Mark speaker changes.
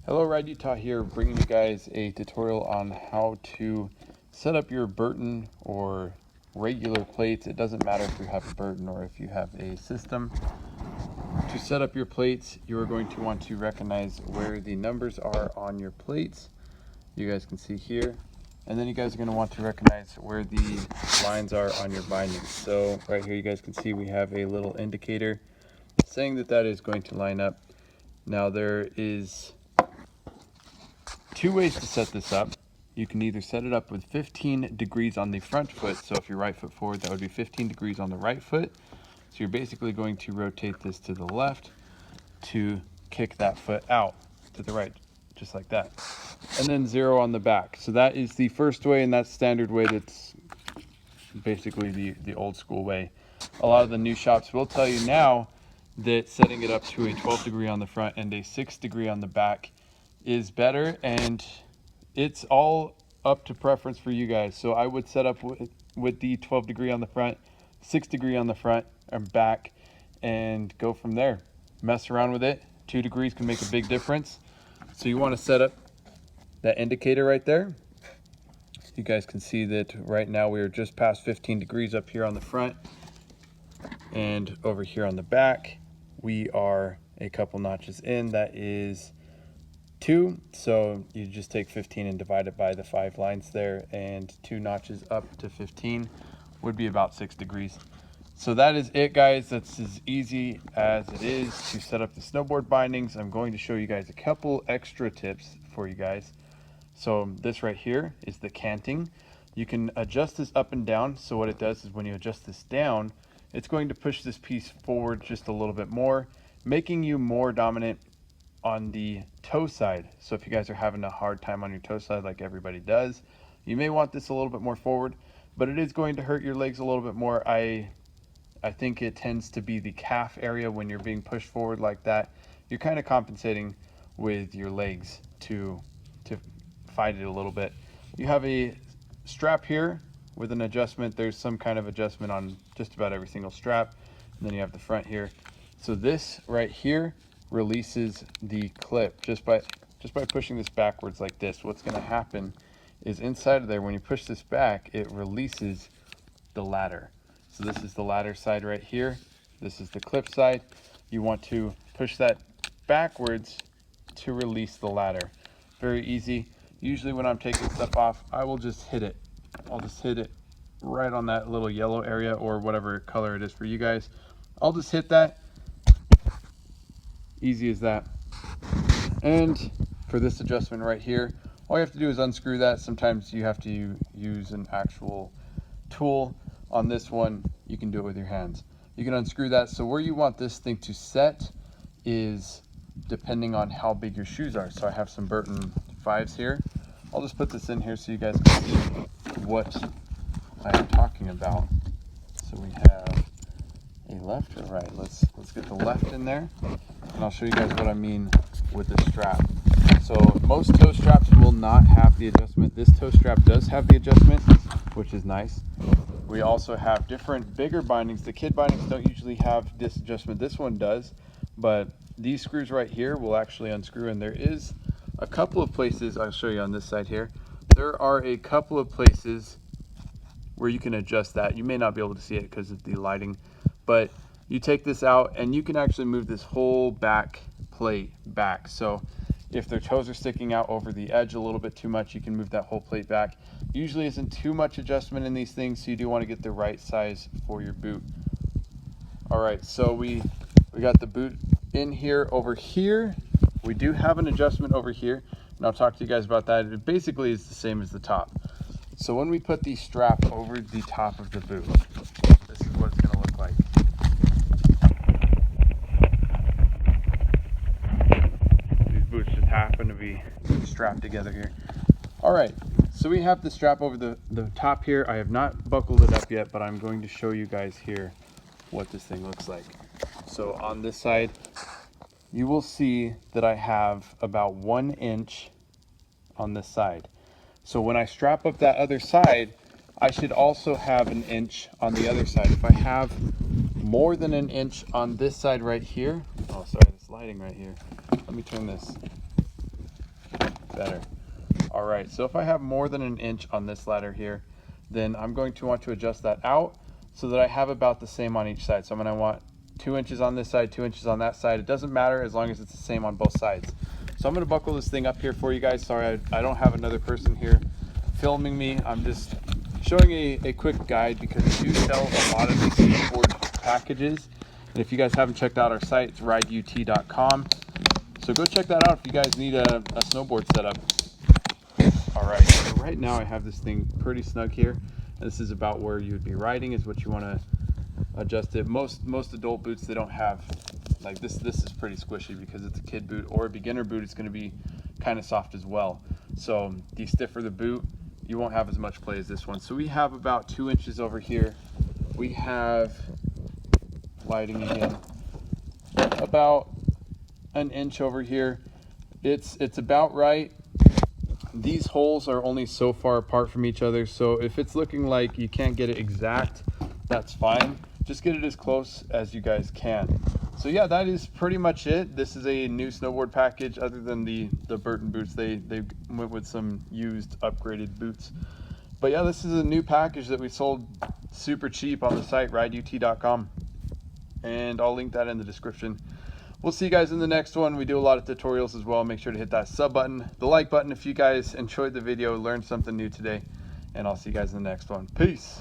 Speaker 1: Hello, Ride Utah here, bringing you guys a tutorial on how to set up your Burton or regular plates. It doesn't matter if you have a Burton or if you have a system. To set up your plates, you are going to want to recognize where the numbers are on your plates. You guys can see here. And then you guys are going to want to recognize where the lines are on your bindings. So right here you guys can see we have a little indicator saying that that is going to line up. Now there is two ways to set this up. You can either set it up with 15 degrees on the front foot. So if you're right foot forward, that would be 15 degrees on the right foot. So you're basically going to rotate this to the left to kick that foot out to the right, just like that. And then 0 on the back. So that is the first way, and that's standard way. That's basically the old school way. A lot of the new shops will tell you now that setting it up to a 12 degree on the front and a 6 degree on the back is better, and it's all up to preference for you guys. So I would set up with the 12 degree on the front, 6 degree on the front and back, and go from there. Mess around with it. 2 degrees can make a big difference. So you want to set up that indicator right there. You guys can see that right now we are just past 15 degrees up here on the front, and over here on the back we are a couple notches in. That is 2. So you just take 15 and divide it by the 5 lines there, and 2 notches up to 15 would be about 6 degrees. So that is it, guys. That's as easy as it is to set up the snowboard bindings. I'm going to show you guys a couple extra tips for you guys. So this right here is the canting. You can adjust this up and down. So what it does is when you adjust this down, it's going to push this piece forward just a little bit more, making you more dominant on the toe side. So if you guys are having a hard time on your toe side like everybody does, you may want this a little bit more forward, but it is going to hurt your legs a little bit more. I think it tends to be the calf area when you're being pushed forward like that. You're kind of compensating with your legs to fight it a little bit. You have a strap here with an adjustment. There's some kind of adjustment on just about every single strap. And then you have the front here. So this right here releases the clip just by pushing this backwards like this. What's going to happen is inside of there, when you push this back, it releases the ladder. So this is the ladder side right here. This is the clip side. You want to push that backwards to release the ladder. Very easy. Usually when I'm taking stuff off, I will just hit it. I'll just hit it right on that little yellow area, or whatever color it is for you guys. I'll just hit that. Easy as that. And for this adjustment right here, all you have to do is unscrew that. Sometimes you have to use an actual tool. On this one, you can do it with your hands. You can unscrew that. So where you want this thing to set is depending on how big your shoes are. So I have some Burton 5s here. I'll just put this in here so you guys can see what I am talking about. So we have a left or right. Let's get the left in there, and I'll show you guys what I mean with the strap. So most toe straps will not have the adjustment. This toe strap does have the adjustment, which is nice. We also have different bigger bindings. The kid bindings don't usually have this adjustment. This one does, but these screws right here will actually unscrew, and there is a couple of places, I'll show you on this side here. There are a couple of places where you can adjust that. You may not be able to see it because of the lighting, but you take this out and you can actually move this whole back plate back. So if their toes are sticking out over the edge a little bit too much, you can move that whole plate back. Usually isn't too much adjustment in these things, so you do want to get the right size for your boot. All right, so we got the boot in here. Over here, we do have an adjustment over here, and I'll talk to you guys about that. It basically is the same as the top. So when we put the strap over the top of the boot, this is what it's going to look like. These boots just happen to be strapped together here. All right, so we have the strap over the top here. I have not buckled it up yet, but I'm going to show you guys here what this thing looks like. So on this side, you will see that I have about 1 inch on this side. So when I strap up that other side, I should also have 1 inch on the other side. If I have more than 1 inch on this side right here, oh sorry, this lighting right here. Let me turn this. better. All right, so if I have more than an inch on this ladder here, then I'm going to want to adjust that out so that I have about the same on each side. So I'm going to want 2 inches on this side, 2 inches on that side. It doesn't matter as long as it's the same on both sides. So I'm going to buckle this thing up here for you guys. Sorry, I don't have another person here filming me. I'm just showing a quick guide because we do sell a lot of these snowboard packages. And if you guys haven't checked out our site, it's rideut.com. So go check that out if you guys need a snowboard setup. All right, so right now I have this thing pretty snug here. And this is about where you would be riding is what you want to adjust it. Most adult boots, they don't have, like this is pretty squishy because it's a kid boot or a beginner boot. It's going to be kind of soft as well. So the stiffer the boot, you won't have as much play as this one. So we have about 2 inches over here. We have, lighting again, about an inch over here. It's about right. These holes are only so far apart from each other, so if it's looking like you can't get it exact, that's fine. Just get it as close as you guys can. So yeah, that is pretty much it. This is a new snowboard package other than the Burton boots. They went with some used upgraded boots. But yeah, this is a new package that we sold super cheap on the site, rideut.com. And I'll link that in the description. We'll see you guys in the next one. We do a lot of tutorials as well. Make sure to hit that sub button, the like button if you guys enjoyed the video, learned something new today. And I'll see you guys in the next one. Peace.